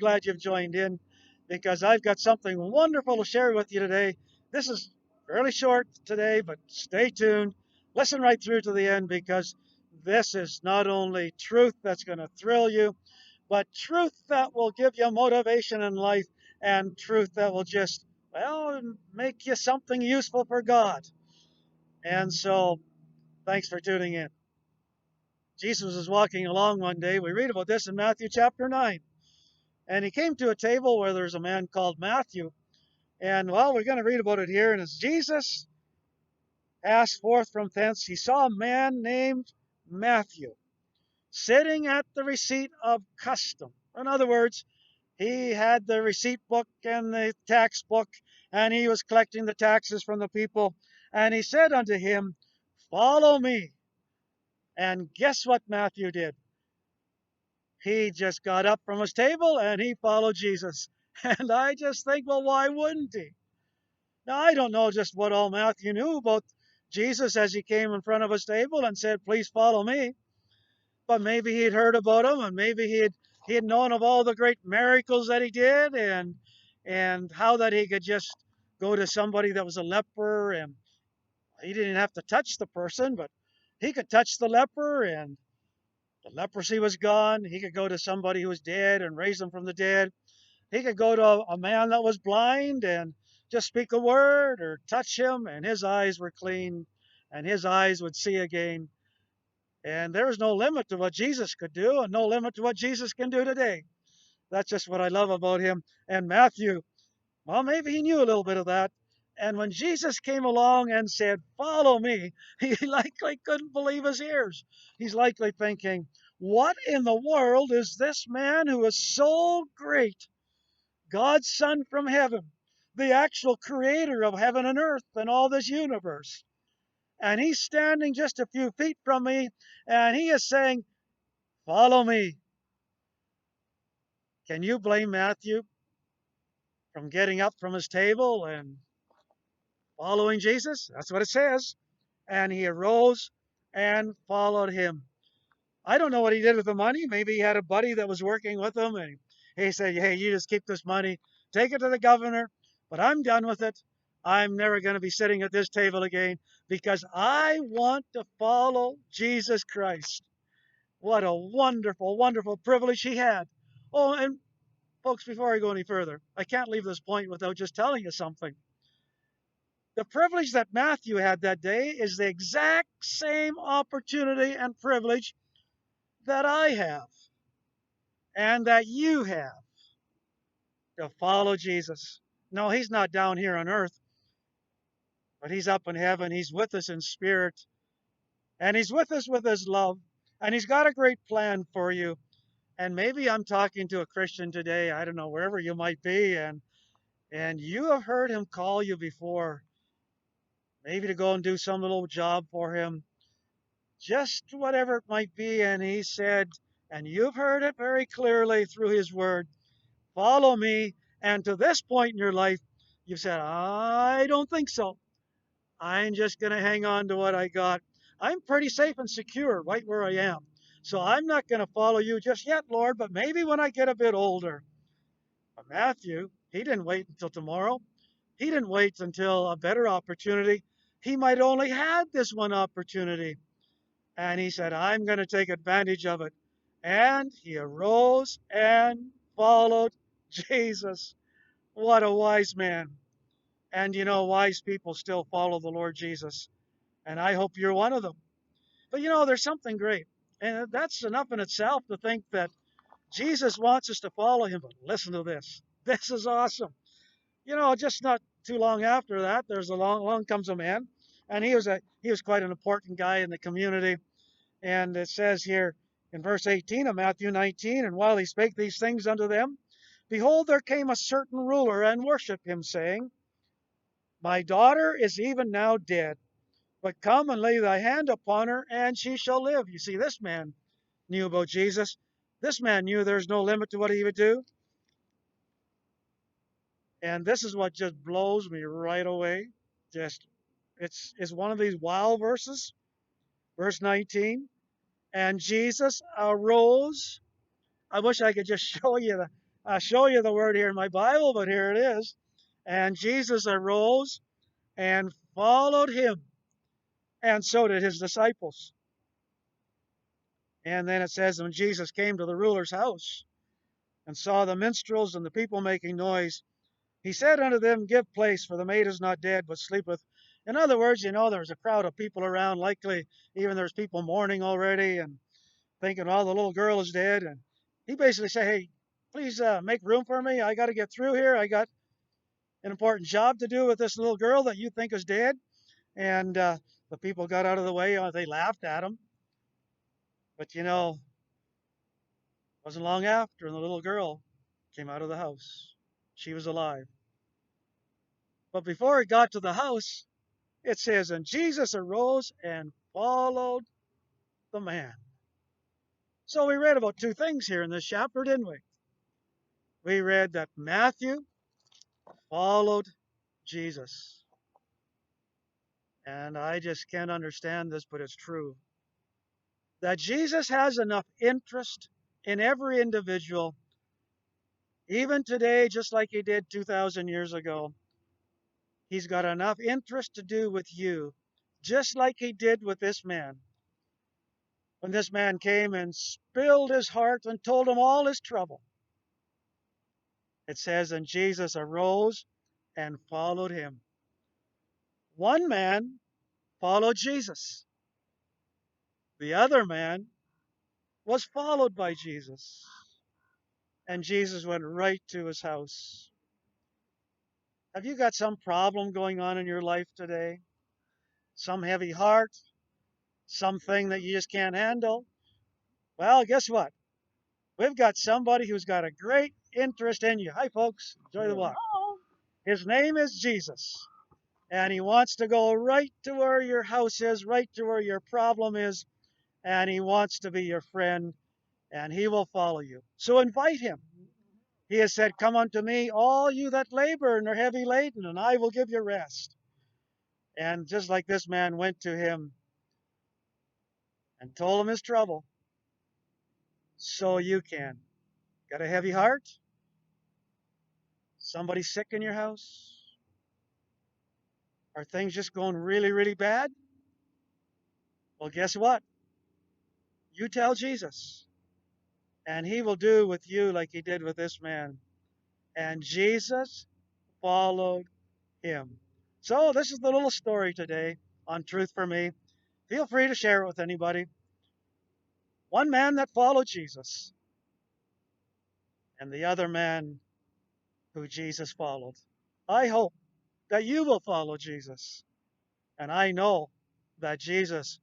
glad you've joined in because I've got something wonderful to share with you today. This is fairly short today, but stay tuned. Listen right through to the end because this is not only truth that's going to thrill you, but truth that will give you motivation in life and truth that will just, well, make you something useful for God. And so, thanks for tuning in. Jesus was walking along one day. We read about this in Matthew chapter 9. And he came to a table where there's a man called Matthew. And well, we're going to read about it here. And as Jesus passed forth from thence, he saw a man named Matthew sitting at the receipt of custom. In other words, he had the receipt book and the tax book, and he was collecting the taxes from the people. And he said unto him, Follow me. And guess what Matthew did? He just got up from his table and he followed Jesus. And I just think, well, why wouldn't he? Now, I don't know just what all Matthew knew about Jesus as he came in front of his table and said, Please follow me. But maybe he'd heard about him and maybe he had known of all the great miracles that he did and how that he could just go to somebody that was a leper and he didn't have to touch the person, but he could touch the leper and the leprosy was gone. He could go to somebody who was dead and raise them from the dead. He could go to a man that was blind and just speak a word or touch him, and his eyes were clean and his eyes would see again. And there was no limit to what Jesus could do and no limit to what Jesus can do today. That's just what I love about him. And Matthew, well, maybe he knew a little bit of that. And when Jesus came along and said, Follow me, he likely couldn't believe his ears. He's likely thinking, What in the world is this man who is so great? God's Son from heaven, the actual creator of heaven and earth and all this universe. And he's standing just a few feet from me, and he is saying, Follow me. Can you blame Matthew from getting up from his table and following Jesus? That's what it says. And he arose and followed him. I don't know what he did with the money. Maybe he had a buddy that was working with him, and he said, Hey, you just keep this money, take it to the governor, but I'm done with it. I'm never going to be sitting at this table again because I want to follow Jesus Christ. What a wonderful, wonderful privilege he had. Oh, and folks, before I go any further, I can't leave this point without just telling you something. The privilege that Matthew had that day is the exact same opportunity and privilege that I have and that you have to follow Jesus. No, he's not down here on earth, but he's up in heaven. He's with us in spirit, and he's with us with his love, and he's got a great plan for you. And maybe I'm talking to a Christian today, I don't know, wherever you might be, and you have heard him call you before, maybe to go and do some little job for him, just whatever it might be. And he said, and you've heard it very clearly through his word, Follow me. And to this point in your life, you've said, I don't think so. I'm just going to hang on to what I got. I'm pretty safe and secure right where I am. So I'm not going to follow you just yet, Lord, but maybe when I get a bit older. But Matthew, he didn't wait until tomorrow. He didn't wait until a better opportunity. He might only had this one opportunity. And he said, I'm going to take advantage of it. And he arose and followed Jesus. What a wise man. And you know, wise people still follow the Lord Jesus. And I hope you're one of them. But you know, there's something great. And that's enough in itself to think that Jesus wants us to follow him. But listen to this. This is awesome. You know, just not too long after that, along comes a man, and he was quite an important guy in the community. And it says here in verse 18 of Matthew 19, and while he spake these things unto them, behold, there came a certain ruler and worshipped him, saying, My daughter is even now dead, but come and lay thy hand upon her, and she shall live. You see, this man knew about Jesus. This man knew there's no limit to what he would do. And this is what just blows me right away. Just it's one of these wow verses. Verse 19. And Jesus arose. I wish I could just show you I'll show you the word here in my Bible, but here it is. And Jesus arose and followed him, and so did his disciples. And then it says, when Jesus came to the ruler's house and saw the minstrels and the people making noise, he said unto them, Give place, for the maid is not dead, but sleepeth. In other words, there's a crowd of people around, likely even there's people mourning already and thinking, oh, the little girl is dead. And he basically said, hey, please make room for me. I got to get through here. I got an important job to do with this little girl that you think is dead. And the people got out of the way. They laughed at him. But it wasn't long after, and the little girl came out of the house. She was alive. But before it got to the house, it says, and Jesus arose and followed the man. So we read about two things here in this chapter, didn't we? We read that Matthew followed Jesus. And I just can't understand this, but it's true. That Jesus has enough interest in every individual, even today, just like he did 2,000 years ago. He's got enough interest to do with you, just like he did with this man. When this man came and spilled his heart and told him all his trouble, it says, and Jesus arose and followed him. One man followed Jesus. The other man was followed by Jesus. And Jesus went right to his house. Have you got some problem going on in your life today? Some heavy heart? Something that you just can't handle? Well, guess what? We've got somebody who's got a great interest in you. Hi, folks. Enjoy the walk. His name is Jesus. And he wants to go right to where your house is, right to where your problem is. And he wants to be your friend. And he will follow you. So invite him. He has said, come unto me, all you that labor and are heavy laden, and I will give you rest. And just like this man went to him and told him his trouble, so you can. Got a heavy heart? Somebody sick in your house? Are things just going really, really bad? Well, guess what? You tell Jesus, and he will do with you like he did with this man. And Jesus followed him. So this is the little story today on Truth for Me. Feel free to share it with anybody. One man that followed Jesus, and the other man who Jesus followed. I hope that you will follow Jesus. And I know that Jesus